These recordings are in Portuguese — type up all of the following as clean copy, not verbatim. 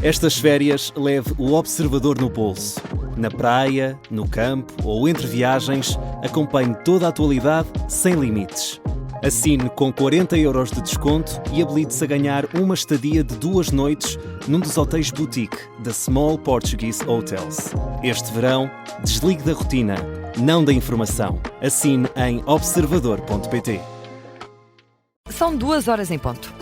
Estas férias leve o observador no bolso. Na praia, no campo ou entre viagens, acompanhe toda a atualidade sem limites. Assine com 40€ de desconto e habilite-se a ganhar uma estadia de 2 noites num dos hotéis boutique da Small Portuguese Hotels. Este verão, desligue da rotina, não da informação. Assine em observador.pt. São 2h em ponto.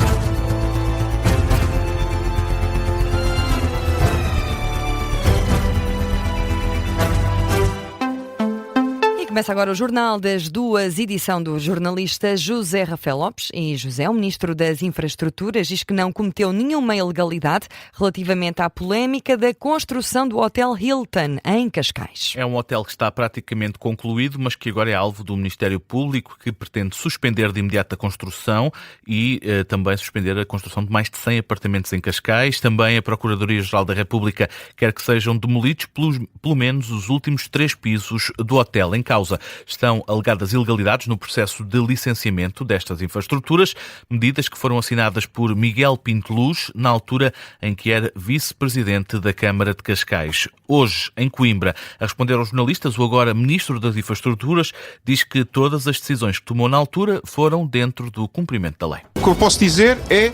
Começa agora o Jornal das 2, edição do jornalista José Rafael Lopes. E José, o Ministro das Infraestruturas, diz que não cometeu nenhuma ilegalidade relativamente à polémica da construção do Hotel Hilton em Cascais. É um hotel que está praticamente concluído, mas que agora é alvo do Ministério Público, que pretende suspender de imediato a construção e também suspender a construção de mais de 100 apartamentos em Cascais. Também a Procuradoria-Geral da República quer que sejam demolidos pelo menos os últimos 3 pisos do hotel. Em causa estão alegadas ilegalidades no processo de licenciamento destas infraestruturas, medidas que foram assinadas por Miguel Pinto Luz, na altura em que era vice-presidente da Câmara de Cascais. Hoje, em Coimbra, a responder aos jornalistas, o agora Ministro das Infraestruturas diz que todas as decisões que tomou na altura foram dentro do cumprimento da lei. O que eu posso dizer é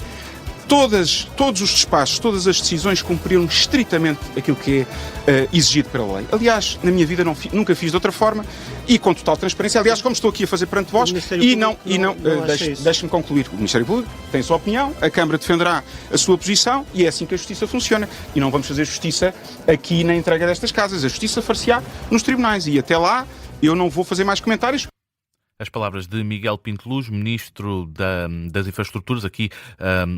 todos os despachos, todas as decisões cumpriram estritamente aquilo que é exigido pela lei. Aliás, na minha vida nunca fiz de outra forma e com total transparência. Aliás, como estou aqui a fazer perante vós, deixe-me concluir. O Ministério Público tem a sua opinião, a Câmara defenderá a sua posição e é assim que a Justiça funciona. E não vamos fazer justiça aqui na entrega destas casas. A Justiça far-se-á nos tribunais e até lá eu não vou fazer mais comentários. As palavras de Miguel Pinto Luz, Ministro das Infraestruturas, aqui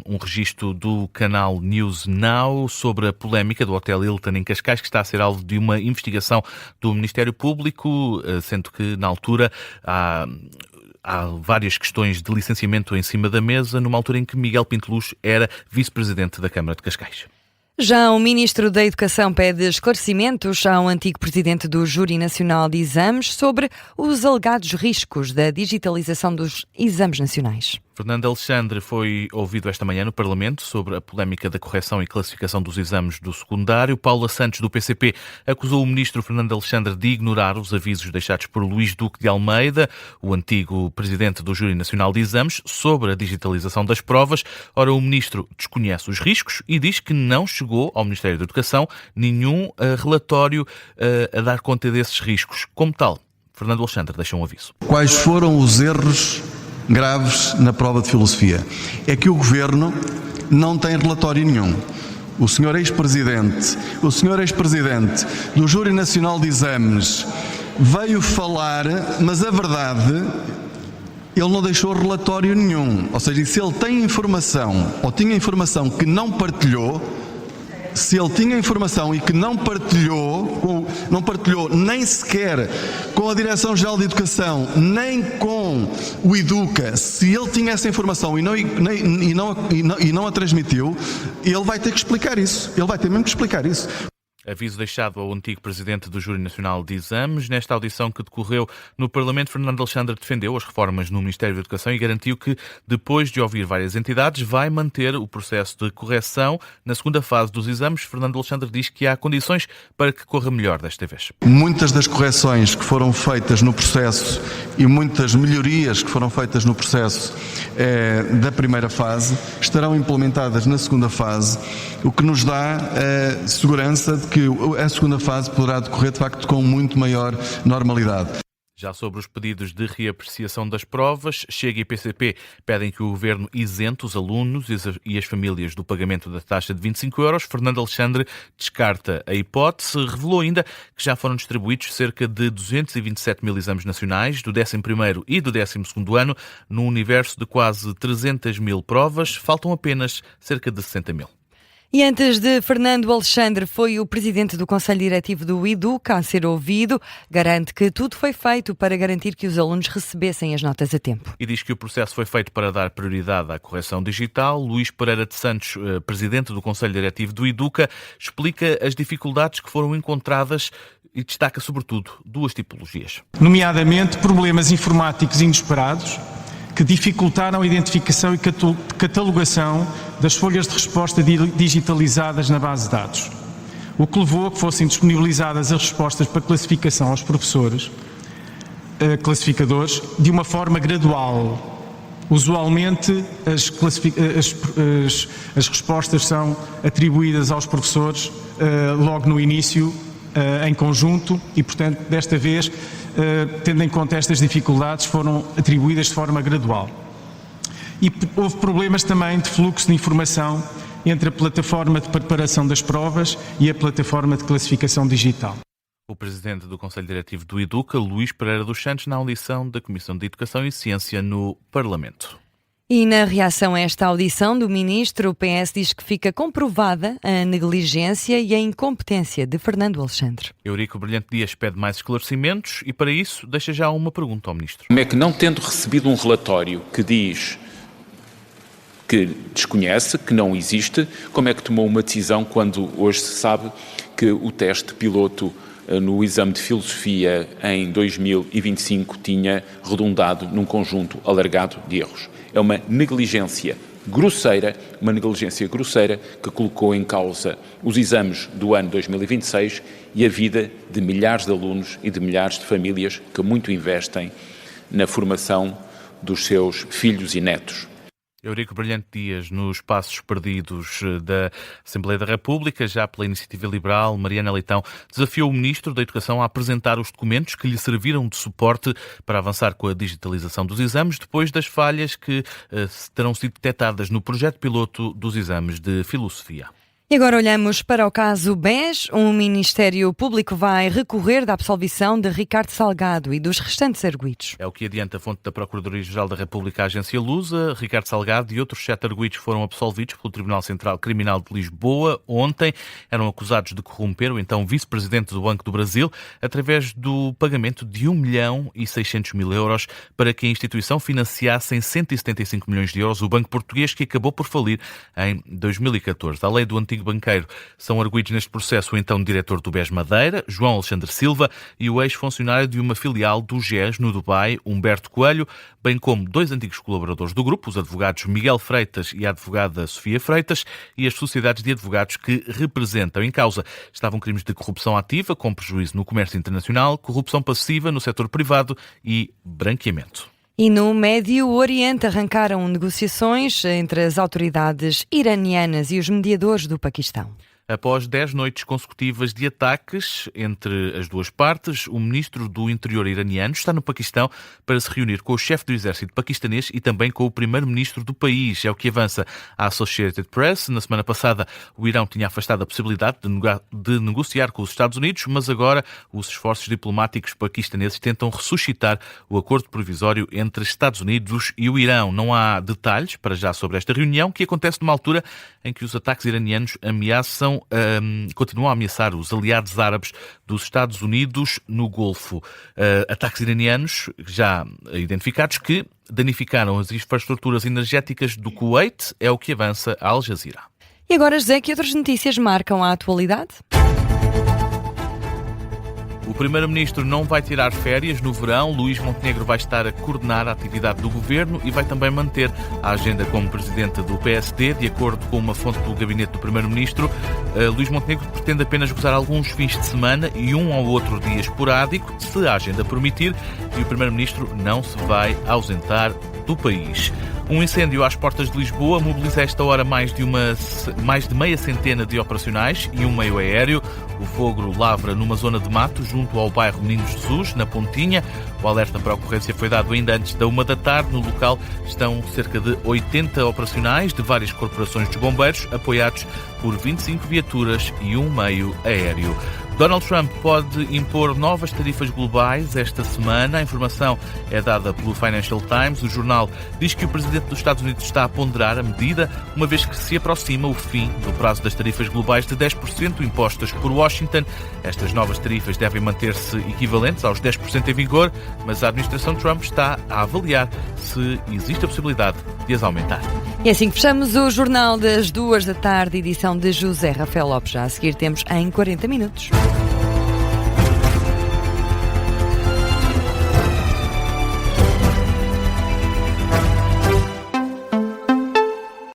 um registro do canal News Now sobre a polémica do Hotel Hilton em Cascais, que está a ser alvo de uma investigação do Ministério Público, sendo que na altura há várias questões de licenciamento em cima da mesa, numa altura em que Miguel Pinto Luz era vice-presidente da Câmara de Cascais. Já o Ministro da Educação pede esclarecimentos ao antigo presidente do Júri Nacional de Exames sobre os alegados riscos da digitalização dos exames nacionais. Fernando Alexandre foi ouvido esta manhã no Parlamento sobre a polémica da correção e classificação dos exames do secundário. Paula Santos, do PCP, acusou o ministro Fernando Alexandre de ignorar os avisos deixados por Luís Duque de Almeida, o antigo presidente do Júri Nacional de Exames, sobre a digitalização das provas. Ora, o ministro desconhece os riscos e diz que não chegou ao Ministério da Educação nenhum relatório a dar conta desses riscos. Como tal, Fernando Alexandre deixa um aviso. Quais foram os erros graves na prova de filosofia? É que o Governo não tem relatório nenhum. O senhor ex-presidente do Júri Nacional de Exames veio falar, mas a verdade, ele não deixou relatório nenhum. Ou seja, se ele tem informação ou tinha informação que não partilhou, se ele tinha informação e que não partilhou nem sequer com a Direção-Geral de Educação, nem com o Educa, se ele tinha essa informação e não a transmitiu, ele vai ter que explicar isso. Ele vai ter mesmo que explicar isso. Aviso deixado ao antigo presidente do Júri Nacional de Exames. Nesta audição que decorreu no Parlamento, Fernando Alexandre defendeu as reformas no Ministério da Educação e garantiu que, depois de ouvir várias entidades, vai manter o processo de correção. Na segunda fase dos exames, Fernando Alexandre diz que há condições para que corra melhor desta vez. Muitas das correções que foram feitas no processo e muitas melhorias que foram feitas no processo da primeira fase estarão implementadas na segunda fase, o que nos dá a segurança de que a segunda fase poderá decorrer, de facto, com muito maior normalidade. Já sobre os pedidos de reapreciação das provas, Chega e PCP pedem que o Governo isente os alunos e as famílias do pagamento da taxa de 25€. Fernando Alexandre descarta a hipótese. Revelou ainda que já foram distribuídos cerca de 227 mil exames nacionais do 11º e do 12º ano, num universo de quase 300 mil provas. Faltam apenas cerca de 60 mil. E antes de Fernando Alexandre, foi o presidente do Conselho Diretivo do Educa a ser ouvido. Garante que tudo foi feito para garantir que os alunos recebessem as notas a tempo. E diz que o processo foi feito para dar prioridade à correção digital. Luís Pereira de Santos, presidente do Conselho Diretivo do Educa, explica as dificuldades que foram encontradas e destaca, sobretudo, 2 tipologias. Nomeadamente, problemas informáticos inesperados que dificultaram a identificação e catalogação das folhas de resposta digitalizadas na base de dados, o que levou a que fossem disponibilizadas as respostas para classificação aos professores, classificadores, de uma forma gradual. Usualmente as respostas são atribuídas aos professores logo no início, em conjunto, e portanto desta vez, tendo em conta estas dificuldades, foram atribuídas de forma gradual. E houve problemas também de fluxo de informação entre a plataforma de preparação das provas e a plataforma de classificação digital. O presidente do Conselho Diretivo do Educa, Luís Pereira dos Santos, na audição da Comissão de Educação e Ciência no Parlamento. E na reação a esta audição do ministro, o PS diz que fica comprovada a negligência e a incompetência de Fernando Alexandre. Eurico Brilhante Dias pede mais esclarecimentos e, para isso, deixa já uma pergunta ao ministro. Como é que, não tendo recebido um relatório que diz que desconhece, que não existe, como é que tomou uma decisão quando hoje se sabe que o teste piloto no exame de filosofia em 2025 tinha redundado num conjunto alargado de erros? É uma negligência grosseira que colocou em causa os exames do ano 2026 e a vida de milhares de alunos e de milhares de famílias que muito investem na formação dos seus filhos e netos. Eurico Brilhante Dias, nos passos perdidos da Assembleia da República, já pela Iniciativa Liberal, Mariana Leitão desafiou o Ministro da Educação a apresentar os documentos que lhe serviram de suporte para avançar com a digitalização dos exames, depois das falhas que terão sido detectadas no projeto piloto dos exames de filosofia. E agora olhamos para o caso BES. O Ministério Público vai recorrer da absolvição de Ricardo Salgado e dos restantes arguidos. É o que adianta a fonte da Procuradoria-Geral da República à agência Lusa. Ricardo Salgado e outros 7 arguidos foram absolvidos pelo Tribunal Central Criminal de Lisboa ontem. Eram acusados de corromper o então vice-presidente do Banco do Brasil através do pagamento de 1.600.000 euros para que a instituição financiasse em 175 milhões de euros o Banco Português, que acabou por falir em 2014. A lei do antigo banqueiro são arguidos neste processo o então diretor do BES Madeira, João Alexandre Silva, e o ex-funcionário de uma filial do GES no Dubai, Humberto Coelho, bem como 2 antigos colaboradores do grupo, os advogados Miguel Freitas e a advogada Sofia Freitas, e as sociedades de advogados que representam. Em causa estavam crimes de corrupção ativa, com prejuízo no comércio internacional, corrupção passiva no setor privado e branqueamento. E no Médio Oriente arrancaram negociações entre as autoridades iranianas e os mediadores do Paquistão. Após 10 noites consecutivas de ataques entre as duas partes, o ministro do Interior iraniano está no Paquistão para se reunir com o chefe do exército paquistanês e também com o primeiro-ministro do país. É o que avança a Associated Press. Na semana passada, o Irão tinha afastado a possibilidade de negociar com os Estados Unidos, mas agora os esforços diplomáticos paquistaneses tentam ressuscitar o acordo provisório entre Estados Unidos e o Irão. Não há detalhes para já sobre esta reunião, que acontece numa altura em que os ataques iranianos continuam a ameaçar os aliados árabes dos Estados Unidos no Golfo. Ataques iranianos já identificados que danificaram as infraestruturas energéticas do Kuwait, é o que avança a Al Jazeera. E agora, José, que outras notícias marcam a atualidade? O Primeiro-Ministro não vai tirar férias no verão. Luís Montenegro vai estar a coordenar a atividade do Governo e vai também manter a agenda como Presidente do PSD. De acordo com uma fonte do gabinete do Primeiro-Ministro, Luís Montenegro pretende apenas gozar alguns fins de semana e um ou outro dia esporádico, se a agenda permitir, e o Primeiro-Ministro não se vai ausentar do país. Um incêndio às portas de Lisboa mobiliza a esta hora mais de meia centena de operacionais e um meio aéreo. O fogo lavra numa zona de mato junto ao bairro Meninos Jesus, na Pontinha. O alerta para a ocorrência foi dado ainda antes da 1 da tarde. No local estão cerca de 80 operacionais de várias corporações dos bombeiros, apoiados por 25 viaturas e um meio aéreo. Donald Trump pode impor novas tarifas globais esta semana. A informação é dada pelo Financial Times. O jornal diz que o presidente dos Estados Unidos está a ponderar a medida, uma vez que se aproxima o fim do prazo das tarifas globais de 10% impostas por Washington. Estas novas tarifas devem manter-se equivalentes aos 10% em vigor, mas a administração Trump está a avaliar se existe a possibilidade de as aumentar. E assim que fechamos o Jornal das 2 da tarde, edição de José Rafael Lopes. Já a seguir temos em 40 minutos.